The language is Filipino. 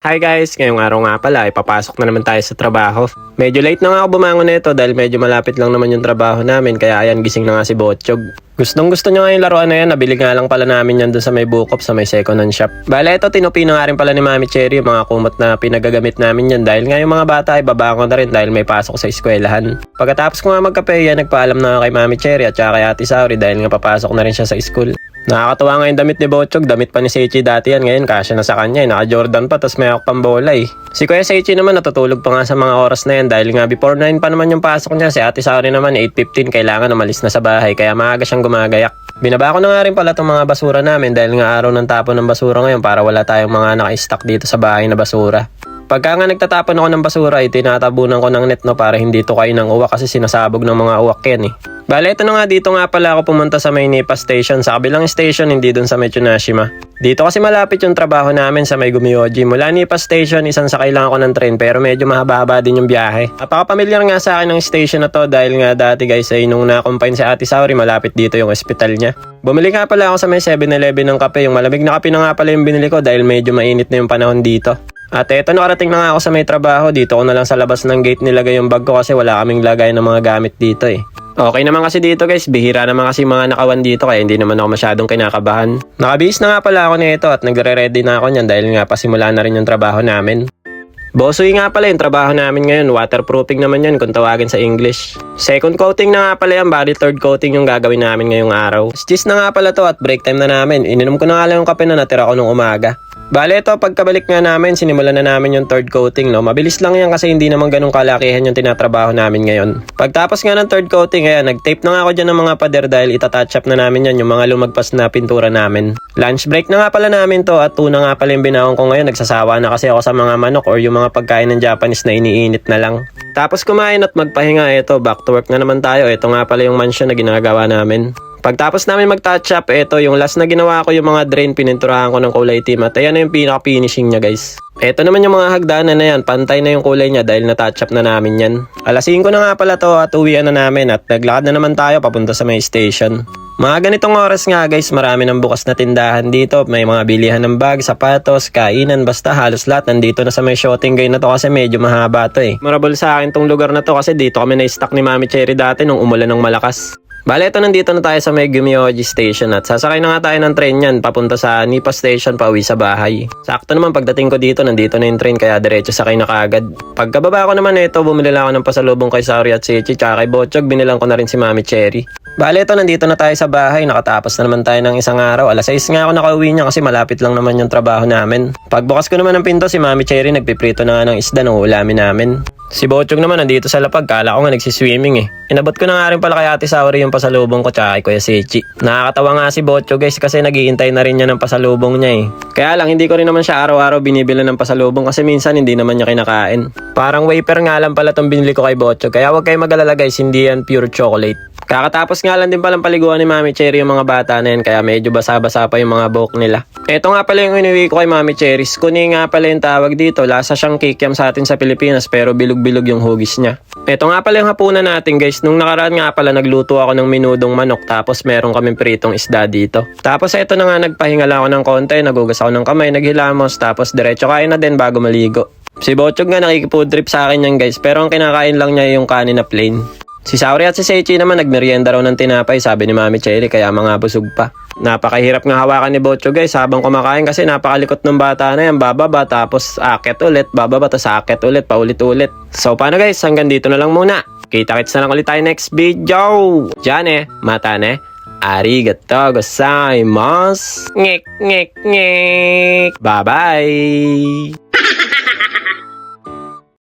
Hi guys! Ngayong araw nga pala ay papasok na naman tayo sa trabaho. Medyo late na nga ako bumangon nito dahil medyo malapit lang naman yung trabaho namin kaya ayan gising na nga si Botchog. Gustong gusto nyo nga yung laruan na yan, nabili nga lang pala namin yan dun sa may Bukop sa may second hand shop. Bale ito tinupino nga rin pala ni Mami Cherry yung mga kumot na pinagagamit namin yan dahil nga yung mga bata ay babangon na rin dahil may pasok sa eskwelahan. Pagkatapos ko nga magkape yan, nagpaalam na kay Mami Cherry at saka kay Ate Sauri dahil nga papasok na rin siya sa school. Nakakatawa nga yung damit ni Botchog, damit pa ni Seichi dati yan, ngayon kasya na sa kanya, naka Jordan pa tas may hawak pang bola eh. Si Kuya Seichi naman natutulog pa nga sa mga oras na yan dahil nga before 9 pa naman yung pasok niya. Si Ate Sauri naman 8:15 kailangan umalis na sa bahay kaya maaga siyang gumagayak. Binaba ko na nga rin pala itong mga basura namin dahil nga araw ng tapon ng basura ngayon para wala tayong mga naka-stock dito sa bahay na basura. Pagka nga nagtatapon ako ng basura ay tinatabunan ko ng net no para hindi to kain ng uwak kasi sinasabog ng mga uwak yan eh. Bale, ito na nga dito nga pala ako pumunta sa may Nipa Station. Sa kabilang station, hindi dun sa may Tsunashima. Dito kasi malapit yung trabaho namin sa may Gumioji. Mula Nipa Station, isang sakay lang ako ng train pero medyo mahaba-haba din yung biyahe. Napaka-familiar nga sa akin ng station na to dahil nga dati guys ay nung na-combine si Ate Sauri, malapit dito yung ospital niya. Bumili nga pala ako sa may 7-Eleven ng kape. Yung malamig na kape na nga pala yung binili ko dahil medyo mainit na yung panahon dito. At eto nakarating na nga ako sa may trabaho. Dito ko na lang sa labas ng gate nilagay yung bag ko kasi wala kaming lagay ng mga gamit dito eh. Okay naman kasi dito guys, bihira naman kasi mga nakawan dito kaya hindi naman ako masyadong kinakabahan. Nakabihis na nga pala ako nito at nagre-ready na ako niyan dahil nga pasimula na rin yung trabaho namin. Bosoy nga pala yung trabaho namin ngayon, waterproofing naman yan kung tawagin sa English. Second coating na nga pala yan, bali third coating yung gagawin namin ngayong araw. Cheese na nga pala to at break time na namin, ininom ko na nga lang yung kape na natira ko nung umaga. Bale ito, pagkabalik nga namin, sinimulan na namin yung third coating, no? Mabilis lang yan kasi hindi naman ganun kalakihan yung tinatrabaho namin ngayon. Pagtapos nga ng third coating, ayan, nag-tape na nga ako dyan ng mga pader dahil itatouch up na namin yan yung mga lumagpas na pintura namin. Lunch break na nga pala namin to at tuna nga pala yung binawang ko ngayon. Nagsasawa na kasi ako sa mga manok or yung mga pagkain ng Japanese na iniinit na lang. Tapos kumain at magpahinga, ito, back to work na naman tayo. Ito nga pala yung mansion na ginagawa namin. Pagtapos namin mag-touch up, ito yung last na ginawa ko yung mga drain, pininturahan ko ng kulay team at ayan na yung pinaka-finishing niya guys. Ito naman yung mga hagdanan na yan, pantay na yung kulay niya dahil na-touch up na namin yan. Alas 5 na nga pala to at uwian na namin at naglakad na naman tayo papunta sa may station. Mga ganitong oras nga guys, marami ng bukas na tindahan dito. May mga bilihan ng bag, sapatos, kainan, basta halos lahat nandito na sa may shooting guy na to kasi medyo mahaba to eh. Memorable sa akin tong lugar na to kasi dito kami na-stock ni Mami Cherry dati nung umulan ng malakas. Bale, ito nandito na tayo sa may Gumioji Station at sasakay na nga tayo ng train yan papunta sa Nipa Station pauwi sa bahay. Sakto naman pagdating ko dito, nandito na yung train kaya diretso sakay na kaagad. Pagkababa ko naman ito, bumili lang ako ng pasalubong kay Sauri at Seichi tsaka kay Botchog, binilang ko na rin si Mami Cherry. Bale, ito nandito na tayo sa bahay, nakatapos na naman tayo ng isang araw. Alas 6 nga ako nakauwi niya kasi malapit lang naman yung trabaho namin. Pagbukas ko naman ng pinto, si Mami Cherry nagpiprito na nga ng isda ng ulamin namin. Si Botchog naman nandito sa lapag, kala ko nga nagsiswimming eh. Inabot ko na nga rin pala kay Ate Sauri yung pasalubong ko tsaka kay Kuya Seichi. Nakakatawa nga si Botchog guys kasi naghihintay na rin niya ng pasalubong niya eh. Kaya lang hindi ko rin naman siya araw-araw binibila ng pasalubong kasi minsan hindi naman niya kinakain. Parang wafer nga lang pala tong binili ko kay Botchog kaya huwag kayo mag-alala guys, hindi yan pure chocolate. Kakatapos nga lang din palang paliguan ni Mami Cherry yung mga bata na yan kaya medyo basa-basa pa yung mga buhok nila. Ito nga pala yung iniwi ko kay Mami Cherry. Skuni nga pala yung tawag dito. Lasa siyang kikiam sa atin sa Pilipinas pero bilog-bilog yung hugis niya. Ito nga pala yung hapunan natin guys. Nung nakaraan nga pala nagluto ako ng minudong manok tapos meron kaming pritong isda dito. Tapos ito na nga nagpahinga lang ako ng konti. Nagugas ako ng kamay, naghilamos tapos diretso kain na din bago maligo. Si Botchog nga nakikifood trip sa akin yan guys pero ang kinakain lang niya yung kanin na plain. Si Sauri at si Seichi naman nagmerienda raw ng tinapay sabi ni Mami Cherry kaya mga busog pa. Napakahirap nga hawakan ni Botchog guys habang kumakain kasi napakalikot ng bata na yan. Bababa tapos akit ulit, bababa tapos akit ulit, paulit-ulit. So paano guys, hanggang dito na lang muna. Kita-kits na lang ulit tayo next video. Diyan mata arigatou gozaimasu. Ngek ngek ngek. Bye bye.